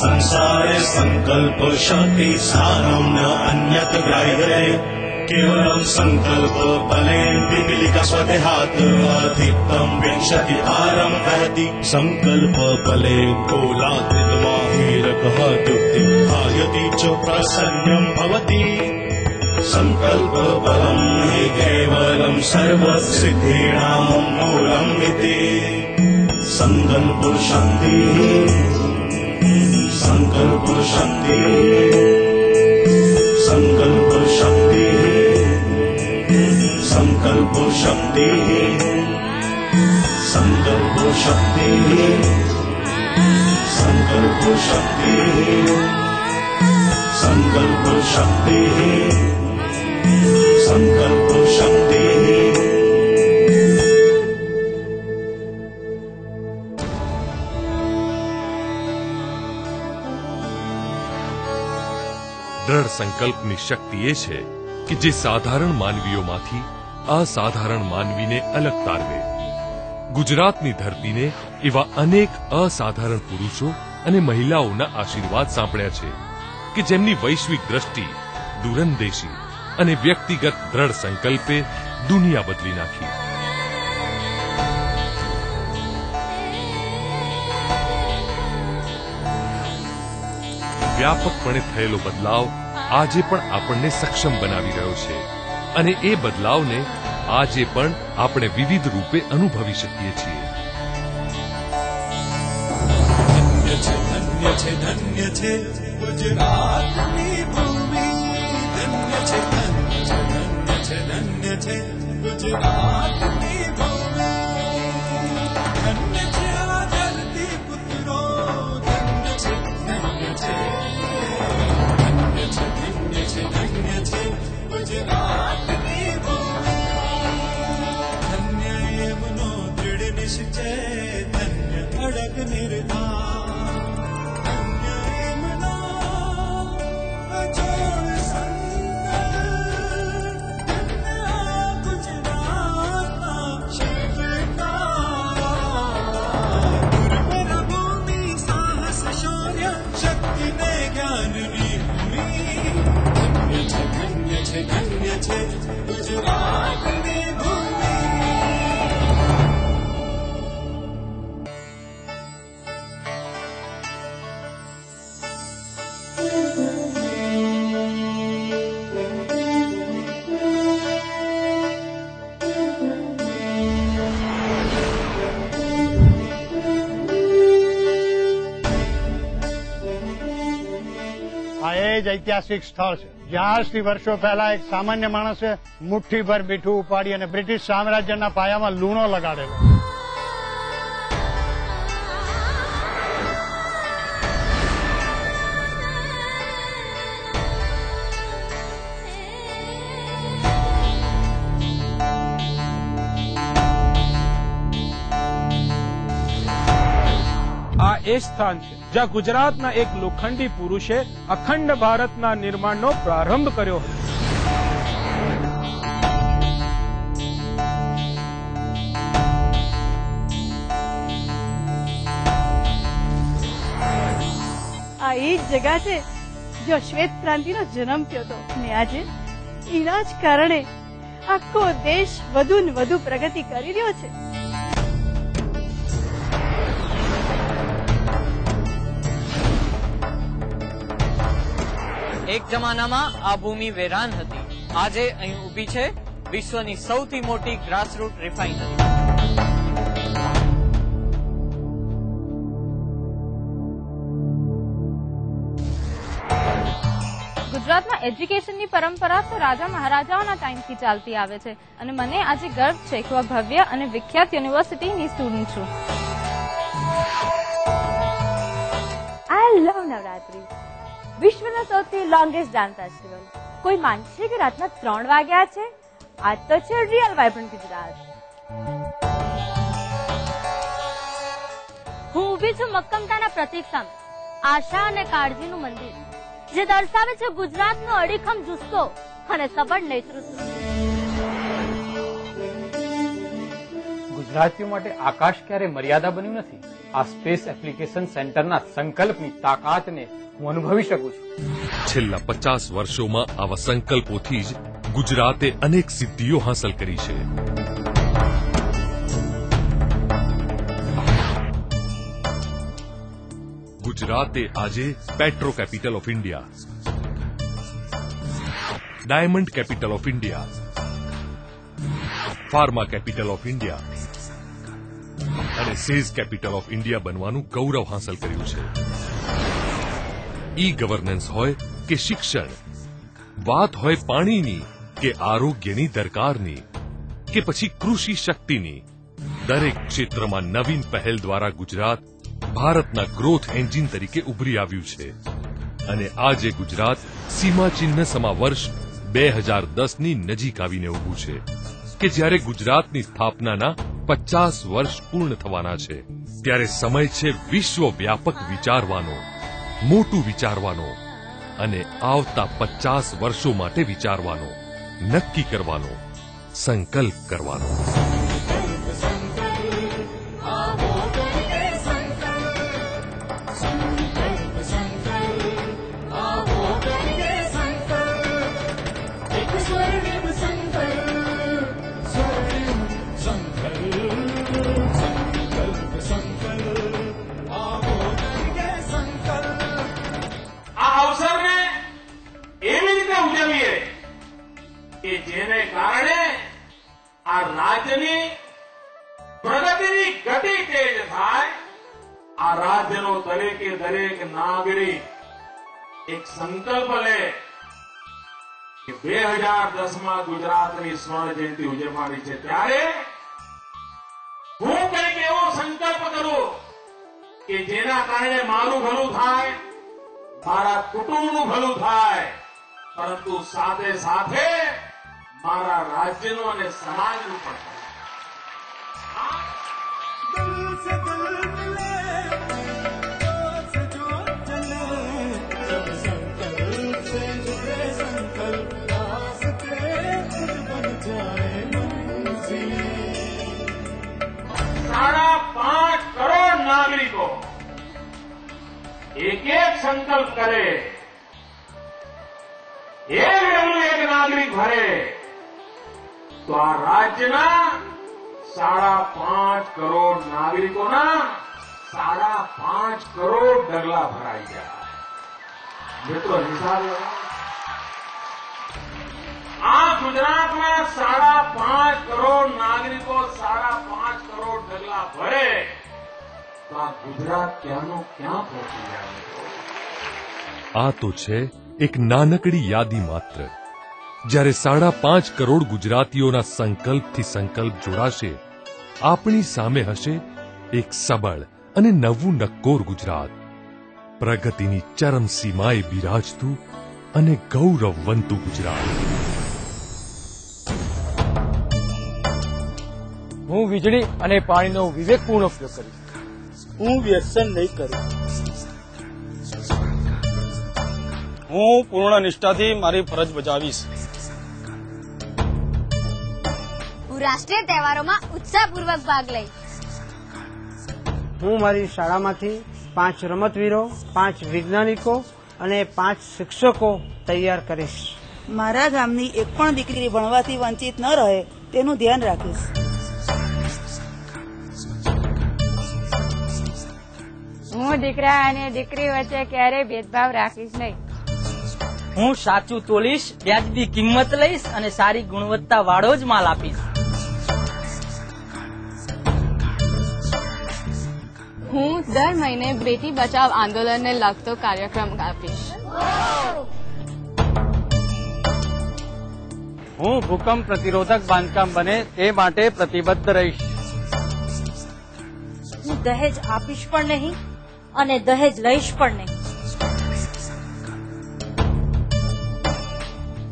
संसारे संकल्प शक्ति स्थानं न अन्यत् ग्राह्यते केवलं संकल्प बलेन पिपीलिका स्वदेहात् अधिकं विंशति आरं वहति संकल्प बले कोलाहलमाहीरकः युक्तिं धारयति च प्रसन्नं भवति संकल्प बलं हि केवलं सर्वसिद्धीनां मूलम् इति संकल्प शक्ति संकल्प शक्ति संकल्प शक्ति संकल्प शक्ति संकल्प शक्ति संकल्प शक्ति संकल्प शक्ति संकल्प शक्ति। દ્રઢ સંકલ્પની શક્તિ એ છે કે જે સાધારણ માનવીઓમાંથી અસાધારણ માનવીને અલગ તારવે. ગુજરાતની ધરતીને એવા અનેક અસાધારણ પુરુષો અને મહિલાઓના આશીર્વાદ સાંપડ્યા છે કે જેમની વૈશ્વિક દ્રષ્ટિ, દૂરંદેશી અને વ્યક્તિગત દ્રઢ સંકલ્પે દુનિયા બદલી નાખી. વ્યાપકપણે થયેલો બદલાવ આજે પણ આપણને સક્ષમ બનાવી રહ્યો છે અને એ બદલાવને આજે પણ આપણે વિવિધ રૂપે અનુભવી શકીએ છીએ. ધન્ય છે ધન્ય છે ગુજરાતની ભૂમિ, ધન્ય છે ધન્ય છે ધન્ય છે ધન્ય છે ગુજરાતની ભૂમિ, ધન્ય છે આ ધરતી પુત્રો, ધન્ય છે ધન્ય છે ધન્ય છે ધન્ય છે ધન્ય છે ગુજરાતની ભૂમિ, ધન્ય એમનો દૃઢ નિશ્ચય, ધન્ય અડગ નિર્ધાર, ધન્ય એમનો અચોડ સંકલ્પ, ધન્ય ગુજરાતના શિલ્પકાર, ઉર્વર ભૂમિ સાહસ શૌર્ય શક્તિને જ્ઞાનની ભૂમિ, ધન્ય છે ગુજરાતની ભૂમિ. આ એ જ ઐતિહાસિક સ્થળ છે જ્યાં આજથી વર્ષો પહેલા એક સામાન્ય માણસે મુઠ્ઠીભર મીઠું ઉપાડી અને બ્રિટિશ સામ્રાજ્યના પાયામાં લૂણો લગાડેલો. આ એ સ્થાન છે જ્યાં ગુજરાતના એક લોખંડી પુરુષે અખંડ ભારતના નિર્માણનો પ્રારંભ કર્યો હતો. આ એ જ જગા છે જો શ્વેત ક્રાંતિનો જન્મ થયો હતો ને આજે એના જ કારણે આખો દેશ વધુ ને વધુ પ્રગતિ કરી રહ્યો છે. એક જમાનામાં આ ભૂમિ વેરાન હતી. આજે અહીં ઊભી છે વિશ્વની સૌથી મોટી ગ્રાસરૂટ રિફાઇનરી. ગુજરાતમાં એજ્યુકેશનની પરંપરા તો રાજા મહારાજાઓના ટાઈમથી ચાલતી આવે છે અને મને આજે ગર્વ છે કે હું ભવ્ય અને વિખ્યાત યુનિવર્સિટીની સ્ટુડન્ટ છું. આઈ લવ નવરાત્રી, વિશ્વનો સૌથી લોંગેસ્ટ ડાન્સ ફેસ્ટિવલ. કોઈ માનશે કે રાતના 3 વાગ્યા છે? આ તો છે રિયલ વાઇબ્રન્ટ ગુજરાત. હું ઊભી છું મક્કમતાના પ્રતીક સામે, આશા અને કાળજીનું મંદિર, જે દર્શાવે છે ગુજરાતનો અડીખમ જુસ્સો અને સબળ નેતૃત્વ. ગુજરાતીઓ માટે આકાશ ક્યારે મર્યાદા બન્યું નથી. આ સ્પેસ એપ્લિકેશન સેન્ટરના સંકલ્પની તાકાતને હું અનુભવી શકું છું. છેલ્લા 50 વર્ષોમાં આવા સંકલ્પોથી જ ગુજરાતે અનેક સિદ્ધિઓ હાંસલ કરી છે. ગુજરાતે આજે Petro capital of India, diamond capital of India, pharma capital of India અને સેઝ કેપિટલ ઓફ ઇન્ડિયા બનવાનું ગૌરવ હાંસલ કર્યું છે. ઈ ગવર્નન્સ હોય કે શિક્ષણ, વાત હોય પાણીની કે આરોગ્યની દરકારની કે પછી કૃષિ શક્તિની, દરેક ક્ષેત્રમાં નવીન પહેલ દ્વારા ગુજરાત ભારતના ગ્રોથ એન્જિન તરીકે ઉભરી આવ્યું છે. અને આજે ગુજરાત સીમાચિહ્ન સમા વર્ષ 2010ની નજીક આવીને ઉભું છે કે જ્યારે ગુજરાતની સ્થાપનાના 50 વર્ષ પૂર્ણ થવાના છે. ત્યારે સમય છે વિશ્વવ્યાપક વિચારવાનો, મોટું વિચારવાનો અને આવતા 50 વર્ષો માટે વિચારવાનો, નક્કી કરવાનો, સંકલ્પ કરવાનો. કે જેને કારણે આ રાજ્યની પ્રગતિની ગતિ તેજ થાય. આ રાજ્યનો દરેક નાગરિક એક સંકલ્પ લે કે 2010માં ગુજરાતની સ્વર્ણ જયંતિ ઉજવવાની છે. ત્યારે હું કંઈક એવો સંકલ્પ કરું કે જેના કારણે મારું ભલું થાય, મારા કુટુંબનું ભલું થાય, પરંતુ સાથે સાથે મારા રાજ્યનું અને સમાજનું પણ. दिल से दिल मिले, जोर से जोर चले, जब संकल्प से जुड़े संकल्प रास्ते खुद बन जाए मंजिल. 5.5 करोड़ नागरिको एक संकल्प करे, एक नागरिक भरे तो आ राज्यના 5.5 કરોડ નાગરિકોના 5.5 કરોડ ડગલા ભરાઈ ગયા. મિત્રો હિસાબ આ ગુજરાતમાં 5.5 કરોડ નાગરિકો 5.5 કરોડ ડગલા ભરે તો આ ગુજરાત ક્યાંનું ક્યાં પહોંચી જાય. આ તો છે એક નાનકડી યાદી માત્ર. જ્યારે 5.5 કરોડ ગુજરાતીઓના સંકલ્પથી સંકલ્પ જોડાશે, આપણી સામે હશે એક સબળ અને નવું નક્કોર ગુજરાત, પ્રગતિની ચરમસીમાએ બિરાજતું અને ગૌરવવંતું ગુજરાત. હું વીજળી અને પાણીનો વિવેકપૂર્ણ ઉપયોગ કરીશ. હું વ્યસન નહીં કરું. હું પૂર્ણ નિષ્ઠાથી મારી ફરજ બજાવીશ. હું રાષ્ટ્રીય તહેવારોમાં ઉત્સાહપૂર્વક ભાગ લઈશ. હું મારી શાળામાંથી 5 રમતવીરો, 5 વૈજ્ઞાનિકો અને 5 શિક્ષકો તૈયાર કરીશ. મારા ગામની એક પણ દીકરી ભણવાથી વંચિત ન રહે તેનું ધ્યાન રાખીશ. હું દીકરા અને દીકરી વચ્ચે ક્યારેય ભેદભાવ રાખીશ નહીં. હું સાચું તોલીશ, વ્યાજબી કિંમત લઈશ અને સારી ગુણવત્તા વાળો જ માલ આપીશ. હું દર મહિને બેટી બચાવ આંદોલનને લગતો કાર્યક્રમ આપીશ. હું ભૂકંપ પ્રતિરોધક બાંધકામ બને તે માટે પ્રતિબદ્ધ રહીશ. હું દહેજ આપીશ પણ નહીં અને દહેજ લઈશ પણ નહીં.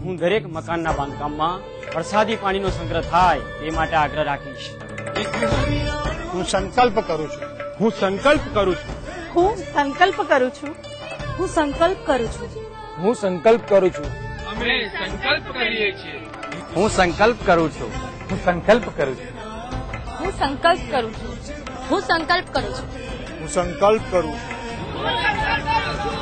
હું દરેક મકાનના બાંધકામમાં વરસાદી પાણીનો સંગ્રહ થાય તે માટે આગ્રહ રાખીશ. હું સંકલ્પ કરું છું. હું સંકલ્પ કરું છું. હું સંકલ્પ કરું છું. હું સંકલ્પ કરું છું. હું સંકલ્પ કરું છું. અમે સંકલ્પ કરીએ છીએ. હું સંકલ્પ કરું છું. હું સંકલ્પ કરું છું. હું હું સંકલ્પ કરું છું. હું સંકલ્પ કરું છું. હું સંકલ્પ કરું છું.